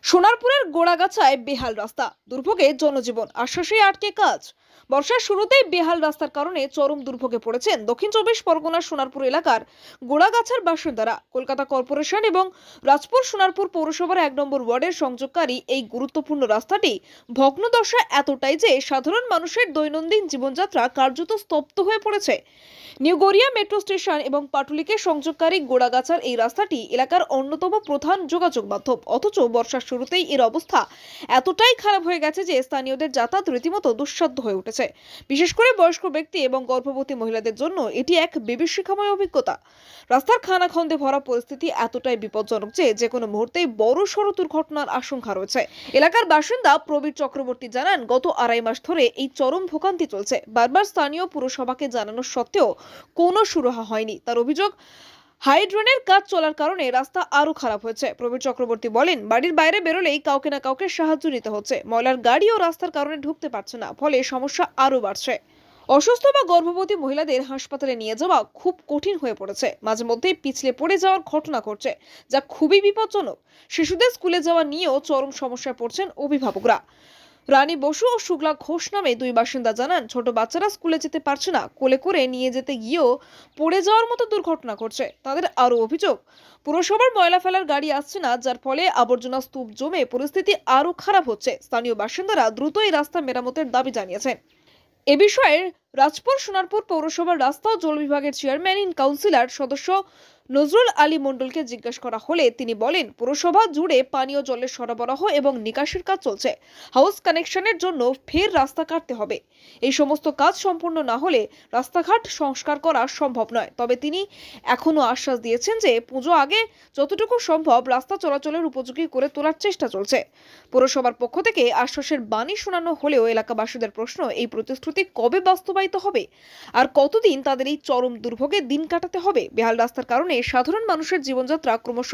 সোনারপুরের গোড়াগাছায় বেহাল রাস্তা, দুর্ভোগে জনজীবন, আশ্বাসে আটকে কাজ। বর্ষার শুরুতেই বেহাল রাস্তার কারণে চরম দুর্ভোগে পড়েছেন দক্ষিণ চব্বিশ পরগনার সোনারপুর এলাকার গোড়াগাছার বাসিন্দারা। কলকাতা কর্পোরেশন এবং রাজপুর সোনারপুর পৌরসভার 1 নম্বর ওয়ার্ডের সংযোগকারী এই গুরুত্বপূর্ণ রাস্তাটি ভগ্নদশা এতটাই যে সাধারণ মানুষের দৈনন্দিন জীবনযাত্রা কার্যত স্তব্ধ হয়ে পড়েছে। নিউ গড়িয়া মেট্রো স্টেশন এবং পাটুলিকে সংযোগকারী গোড়াগাছার এই রাস্তাটি এলাকার অন্যতম প্রধান যোগাযোগ মাধ্যম, অথচ বর্ষার শুরুতেই এর অবস্থা এতটাই খারাপ হয়ে গেছে যে স্থানীয়দের যাতায়াত রীতিমতো দুঃসাধ্য হয়ে উঠেছে। বিশেষ করে বয়স্ক ব্যক্তি এবং গর্ভবতী মহিলাদের জন্য এটি এক বিভীষিকাময় অভিজ্ঞতা। রাস্তার খানাখন্দে ভরা পরিস্থিতি এতটাই বিপজ্জনক যে যে কোনো মুহূর্তেই বড় সড় দুর্ঘটনার আশঙ্কা রয়েছে। এলাকার বাসিন্দা প্রবীর চক্রবর্তী জানান, গত 2.5 মাস ধরে এই চরম ভোগান্তি চলছে। বারবার স্থানীয় পুরসভাকে জানানো সত্ত্বেও কোনো সুরাহা হয়নি। তার অভিযোগ, হাইড্রেনের কাজ চলার কারণে রাস্তা আরো খারাপ হয়েছে। প্রবীর চক্রবর্তী বলেন, বাড়ির বাইরে বেরোলেই কাউকে না কাউকে সাহায্য নিতে হচ্ছে। ময়লার গাড়িও রাস্তার কারণে ঢুকতে পারছে না, ফলে সমস্যা আরো বাড়ছে। অসুস্থ বা গর্ভবতী মহিলাদের হাসপাতালে নিয়ে যাওয়া খুব কঠিন হয়ে পড়েছে। মাঝে মধ্যে পিছলে পড়ে যাওয়ার ঘটনা ঘটছে, যা খুবই বিপজ্জনক। শিশুদের স্কুলে যাওয়া নিয়েও চরম সমস্যায় পড়ছেন অভিভাবকরা। রানী বসু ও শুক্লা ঘোষ নামে 2 বাসিন্দা জানান, ছোট বাচ্চারা স্কুলে যেতে পারছে না, কোলে করে নিয়ে যেতে গিয়েও পড়ে যাওয়ার মতো দুর্ঘটনা ঘটছে। তাদের আরো অভিযোগ, পুরসভার ময়লা ফেলার গাড়ি আসছে না, যার ফলে আবর্জনা স্তূপ জমে পরিস্থিতি আরো খারাপ হচ্ছে। স্থানীয় বাসিন্দারা দ্রুত এই রাস্তা মেরামতের দাবি জানিয়েছেন। এ বিষয়ে রাজপুর সোনারপুর পৌরসভার রাস্তা ও জল বিভাগের চেয়ারম্যান ইন কাউন্সিলর সদস্য নজরুল আলী মণ্ডলকে জিজ্ঞাসা করা হলে তিনি বলেন, পৌরসভা জুড়ে পানীয় জলের সরবরাহ এবং নিকাশির কাজ চলছে। হাউস কানেকশনের জন্য ফের রাস্তা কাটতে হবে। এই সমস্ত কাজ সম্পূর্ণ না হলে রাস্তাঘাট সংস্কার করা সম্ভব নয়। তবে তিনি এখনো আশ্বাস দিয়েছেন যে পুজো আগে যতটুকু সম্ভব রাস্তা চলাচলের উপযোগী করে তোলার চেষ্টা চলছে। পৌরসভার পক্ষ থেকে আশ্বাসের বাণী শোনানো হলেও এলাকাবাসীদের প্রশ্ন, এই প্রতিশ্রুতি কবে বাস্তবায়িত হবে আর কতদিন তাদের এই চরম দুর্ভোগে দিন কাটাতে হবে। বেহাল রাস্তার কারণে সাধারণ মানুষের জীবনযাত্রা ক্রমশ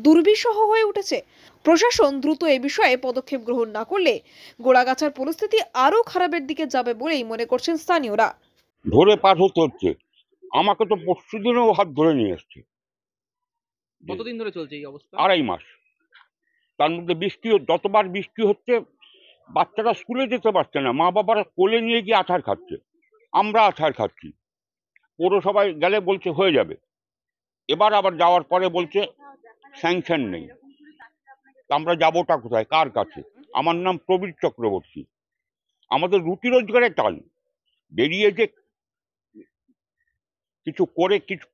দুর্বিষহ হয়ে উঠেছে। প্রশাসন দ্রুত এই বিষয়ে পদক্ষেপ গ্রহণ না করলে গোড়াগাছার পরিস্থিতি আরো খারাপের দিকে যাবে বলেই মনে করছেন স্থানীয়রা। ধরে পার হতে হচ্ছে। আমাকে তো পরশুদিনও হাত ধরে নিয়ে এসছে। কতদিন ধরে চলছে এই অবস্থা? 2.5 মাস। তার মধ্যে যতবার বৃষ্টি হচ্ছে, বাচ্চারা স্কুলে যেতে পারছে না, মা বাবারা কোলে নিয়ে গিয়ে আছাড় খাচ্ছে, আমরা আছাড় খাচ্ছি। পৌরসভায় গেলে বলছে হয়ে যাবে, এবার আবার যাওয়ার পরে বলছে স্যাংশন নেই। আমরা যাবোটা কোথায়, কার কাছে? আমার নাম প্রবীর চক্রবর্তী। আমাদের রুটি রোজগারের টান, বেরিয়ে যে কিছু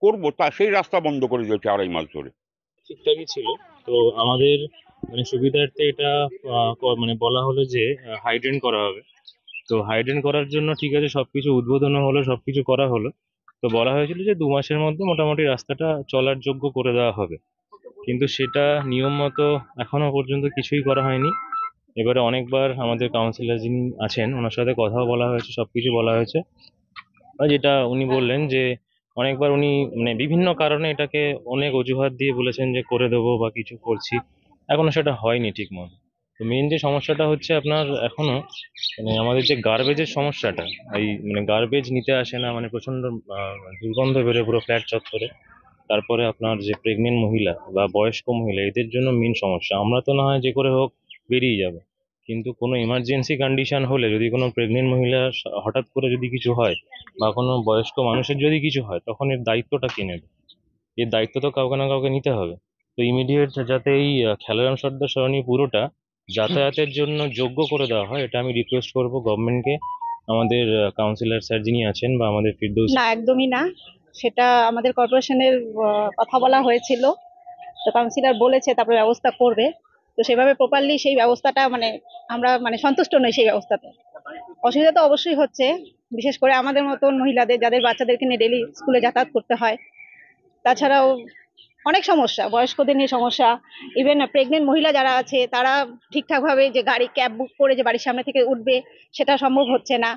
করবো তা সেই রাস্তা বন্ধ করে দিয়েছে 2.5 মাস ধরে। ঠিকঠাকই ছিল। তো আমাদের সুবিধার্থে এটা মানে বলা হলো যে হাইড্রেন করা হবে। তো হাইড্রেন করার জন্য ঠিক আছে, সবকিছু উদ্বোধন হলো, সবকিছু করা হলো। তো বলা হয়েছিল যে 2 মাসের মধ্যে মোটামুটি রাস্তাটা চলার যোগ্য করে দেওয়া হবে, কিন্তু সেটা নিয়ম মতো এখনো পর্যন্ত কিছুই করা হয়নি। এবারে অনেকবার আমাদের কাউন্সিলর যিনি আছেন ওনার সাথে কথাও বলা হয়েছে, সবকিছু বলা হয়েছে। যেটা উনি বললেন যে অনেকবার উনি মানে বিভিন্ন কারণে এটাকে অনেক অজুহাত দিয়ে বলেছেন যে করে দেবো বা কিছু করছি, এখনো সেটা হয়নি ঠিক মতো। তো মেন যে সমস্যাটা হচ্ছে আপনার এখনো মানে আমাদের যে গার্বেজের সমস্যাটা, এই মানে গার্বেজ নিতে আসে না, মানে প্রচন্ড দুর্গন্ধ বেরোয় পুরো ফ্ল্যাট চত্বরে। তারপরে আপনার যে প্রেগনেন্ট মহিলা বা বয়স্ক মহিলা, এদের জন্য মেন সমস্যা। আমরা তো না হয় যে করে হোক বেরিয়ে যাবে, কিন্তু কোনো ইমার্জেন্সি কন্ডিশন হলে, যদি কোনো প্রেগনেন্ট মহিলা হঠাৎ করে যদি কিছু হয় বা কোনো বয়স্ক মানুষের যদি কিছু হয়, তখন এর দায়িত্বটা কে নেবে? এর দায়িত্ব তো কাউকে না কাউকে নিতে হবে। তো ইমিডিয়েট যাতে এই খেলারাম সর্দার সরণি পুরোটা যাতায়াতের জন্য যোগ্য করে দেওয়া হয়, এটা আমি রিকোয়েস্ট করব গভর্নমেন্টকে। আমাদের কাউন্সিলর স্যার যিনি আছেন বা আমাদের ফিরদৌস না, একদমই না। সেটা আমাদের কর্পোরেশনের কথা বলা হয়েছিল, তো কাউন্সিলর বলেছে তারপরে ব্যবস্থা করবে। তো সেভাবে প্রপারলি সেই ব্যবস্থাটা মানে আমরা মানে সন্তুষ্ট নই সেই ব্যবস্থাতে। অসুবিধা তো অবশ্যই হচ্ছে, বিশেষ করে আমাদের মতন মহিলাদের, যাদের বাচ্চাদেরকে নিয়ে ডেলি স্কুলে যাতায়াত করতে হয়। তাছাড়াও অনেক সমস্যা, বয়স্কদের নিয়ে সমস্যা। ইভেন প্রেগনেন্ট মহিলা যারা আছে তারা ঠিকঠাকভাবে যে গাড়ি ক্যাব বুক করে যে বাড়ির সামনে থেকে উঠবে, সেটা সম্ভব হচ্ছে না।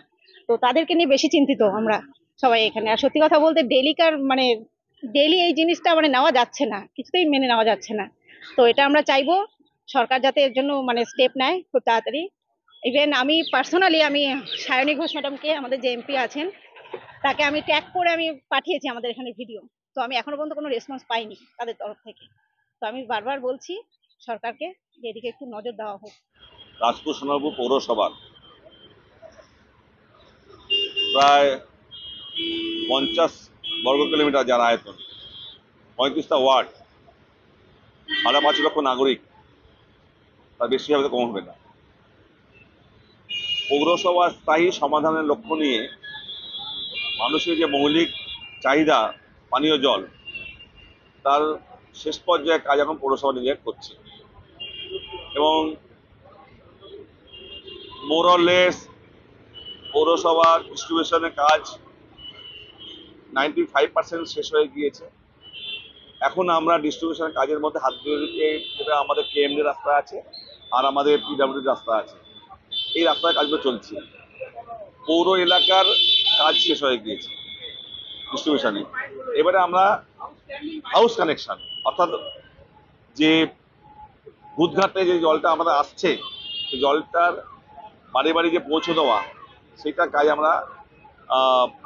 তো তাদেরকে নিয়ে বেশি চিন্তিত আমরা সবাই এখানে। আর সত্যি কথা বলতে ডেলি এই জিনিসটা মানে নেওয়া যাচ্ছে না, কিছুতেই মেনে নেওয়া যাচ্ছে না। তো এটা আমরা চাইবো সরকার যাতে এর জন্য মানে স্টেপ নেয় খুব তাড়াতাড়ি। ইভেন আমি পার্সোনালি সায়নী ঘোষ ম্যাডামকে, আমাদের যে এমপি আছেন, তাকে আমি ট্যাগ করে আমি পাঠিয়েছি আমাদের এখানে ভিডিও। তো আমি এখনো পর্যন্ত কোনো রেসপন্স পাইনি তাদের তরফ থেকে। তো আমি বারবার বলছি সরকারকে যে এদিকে একটু নজর দেওয়া হোক। রাজপুর সোনারপুর পৌরসভার প্রায় 50 বর্গ কিলোমিটার যার আয়তন, 35টা ওয়ার্ড, 5.5 লক্ষ নাগরিক, তার বেশি হবে কম হবে না। পৌরসভার স্থায়ী সমাধানের লক্ষ্য নিয়ে মানুষের যে মৌলিক চাহিদা পানীয় জল, তার শেষ পর্যায়ে কাজ এখন পৌরসভা নিজে করছে এবং মোরলেস পৌরসভার ডিস্ট্রিবিউশনের কাজ 95% শেষ হয়ে গিয়েছে। এখন আমরা ডিস্ট্রিবিউশনের কাজের মধ্যে হাত দিয়ে যেটা আমাদের কেএমডি রাস্তা আছে আর আমাদের পিডব্লিউডি রাস্তা আছে, এই রাস্তার কাজগুলো চলছে। পৌর এলাকার কাজ শেষ হয়ে গিয়েছে ডিস্ট্রিবিউশনে। এবারে আমরা হাউস কানেকশন, অর্থাৎ যে ভূতঘাটে যে জলটা আমাদের আসছে, সেই জলটার বাড়ি বাড়ি যে পৌঁছে দেওয়া, সেটা কাজ আমরা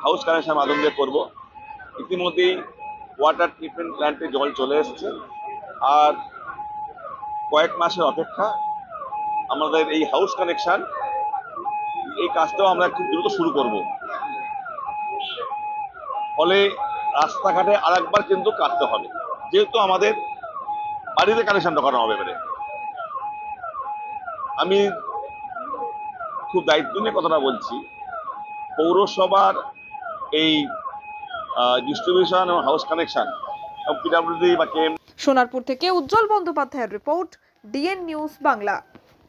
হাউস কানেকশনের মাধ্যম দিয়ে করবো। ইতিমধ্যেই ওয়াটার ট্রিটমেন্ট প্ল্যান্টে জল চলে এসেছে, আর কয়েক মাসের অপেক্ষা। আমাদের এই হাউস কানেকশন, এই কাজটাও আমরা খুব দ্রুত শুরু করব। ফলে রাস্তাঘাটে আরেকবার কিন্তু কাটতে হবে, যেহেতু আমাদের বাড়িতে কানেকশনটা করা হবে। এবারে আমি খুব দায়িত্ব নিয়ে কথাটা বলছি, পৌরসভার এই ডিস্ট্রিবিউশন এবং হাউস কানেকশন এবং পিডব্লিউডি বা কেএম। সোনারপুর থেকে উজ্জ্বল বন্দ্যোপাধ্যায়ের রিপোর্ট, ডিএন নিউজ বাংলা।